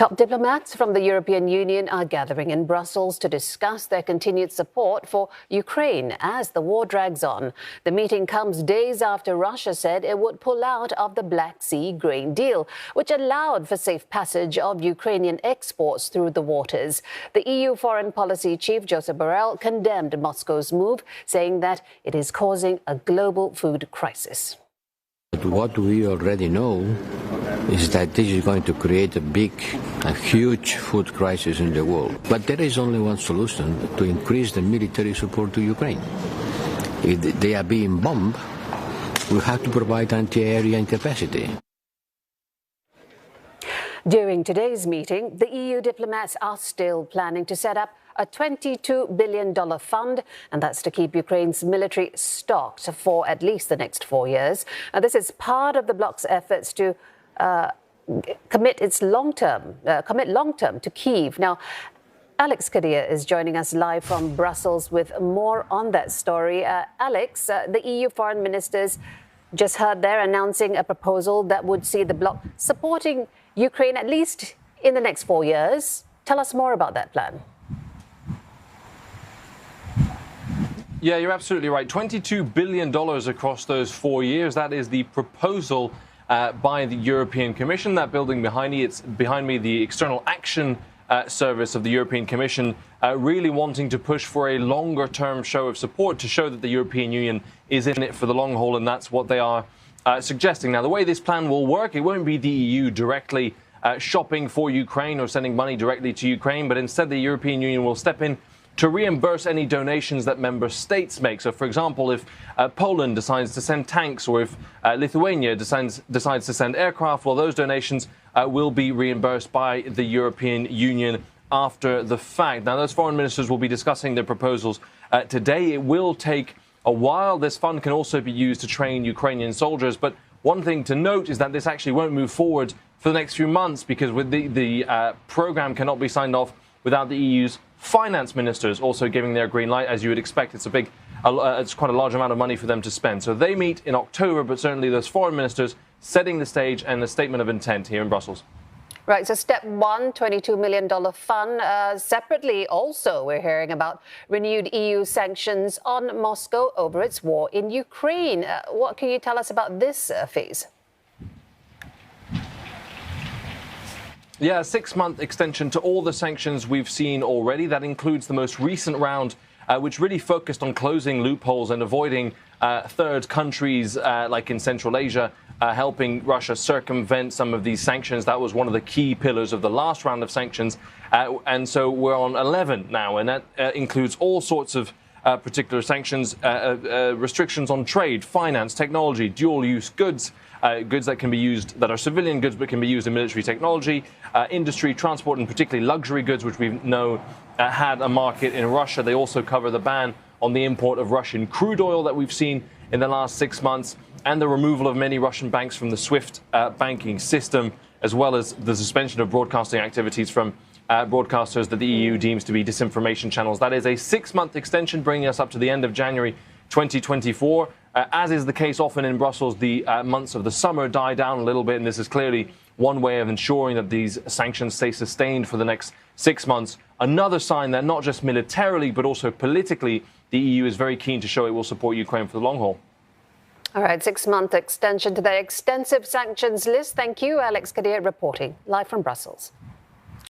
Top diplomats from the European Union are gathering in Brussels to discuss their continued support for Ukraine as the war drags on. The meeting comes days after Russia said it would pull out of the Black Sea grain deal, which allowed for safe passage of Ukrainian exports through the waters. The EU Foreign Policy Chief Josep Borrell condemned Moscow's move, saying that it is causing a global food crisis. What we already know is that this is going to create a huge food crisis in the world. But there is only one solution: to increase the military support to Ukraine. If they are being bombed, we have to provide anti-aerial capacity. During today's meeting, the EU diplomats are still planning to set up a $22 billion fund, and that's to keep Ukraine's military stocked for at least the next 4 years. This is part of the bloc's efforts to commit long-term to Kyiv. Now, Alex Kadir is joining us live from Brussels with more on that story. Alex, the EU foreign ministers just heard there announcing a proposal that would see the bloc supporting Ukraine at least in the next 4 years. Tell us more about that plan. Yeah, you're absolutely right. $22 billion across those 4 years. That is the proposal by the European Commission. That building behind me, it's behind me, the External Action Service of the European Commission, really wanting to push for a longer-term show of support to show that the European Union is in it for the long haul, and that's what they are suggesting. Now, the way this plan will work, it won't be the EU directly shopping for Ukraine or sending money directly to Ukraine, but instead the European Union will step in to reimburse any donations that member states make. So, for example, if Poland decides to send tanks, or if Lithuania decides to send aircraft, well, those donations will be reimbursed by the European Union after the fact. Now, those foreign ministers will be discussing their proposals today. It will take a while. This fund can also be used to train Ukrainian soldiers. But one thing to note is that this actually won't move forward for the next few months, because with the program cannot be signed off without the EU's finance ministers also giving their green light. As you would expect, it's quite a large amount of money for them to spend. So they meet in October, but certainly those foreign ministers setting the stage and the statement of intent here in Brussels. Right, so step one, $22 million fund. Separately, also, we're hearing about renewed EU sanctions on Moscow over its war in Ukraine. What can you tell us about this phase? Yeah, a 6-month extension to all the sanctions we've seen already. That includes the most recent round, which really focused on closing loopholes and avoiding third countries, like in Central Asia, helping Russia circumvent some of these sanctions. That was one of the key pillars of the last round of sanctions. And so we're on 11 now, and that includes all sorts of particular sanctions, restrictions on trade, finance, technology, dual-use goods, goods that can be used, that are civilian goods but can be used in military technology, industry, transport, and particularly luxury goods, which we know had a market in Russia. They also cover the ban on the import of Russian crude oil that we've seen in the last 6 months, and the removal of many Russian banks from the SWIFT banking system, as well as the suspension of broadcasting activities from broadcasters that the EU deems to be disinformation channels. That is a 6-month extension, bringing us up to the end of January 2024. As is the case often in Brussels, the months of the summer die down a little bit, and this is clearly one way of ensuring that these sanctions stay sustained for the next 6 months. Another sign that not just militarily, but also politically, the EU is very keen to show it will support Ukraine for the long haul. All right, 6-month extension to their extensive sanctions list. Thank you, Alex Kadir, reporting live from Brussels.